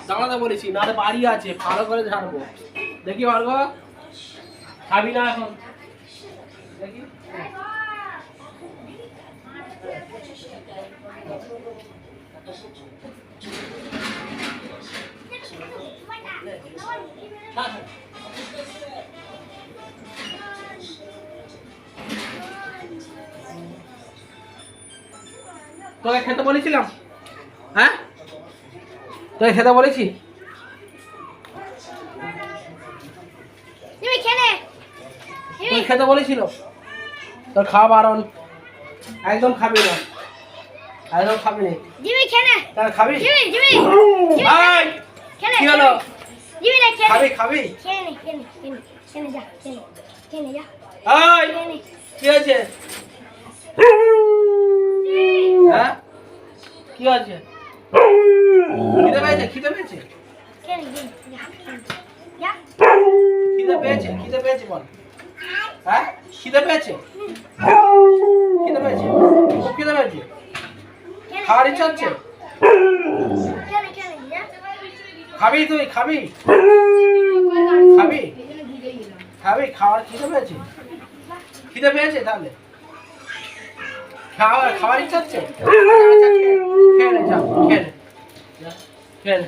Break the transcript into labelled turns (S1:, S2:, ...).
S1: দাঁড়াতে বলেছি, না বাড়ি আছে, ভালো করে ঝাড়বো। দেখি ভার্গ, খাবি না এখন? দেখি তোকে খেতে বলেছিলাম? হ্যাঁ, তোকে খেতে বলেছি? তুই খেতে বলেছিল? তোর খাওয়া বারণ, একদম খাবি না, একদম খাবি না। তাহলে খাবি? কি হলো? খাবি খাবি? কি হয়েছে? হ্যাঁ, কি হয়েছে? খিদে পেয়েছে? খিদে পেয়েছে? খিদে পেয়েছে? খিদে পেয়েছে বল। হ্যাঁ, খিদে পেয়েছে? খিদে পেয়েছে? খুব খিদে পেয়েছে? খাওয়ার ইচ্ছা হচ্ছে? খাবি? তুই খাবি? খাবি? খাবি? খাওয়ার খিদে পেয়েছে? খিদে পেয়েছে? তাহলে খাওয়ার ইচ্ছা হচ্ছে? খেয়ে নে, যা খেয়ে নে, খেয়ে নে।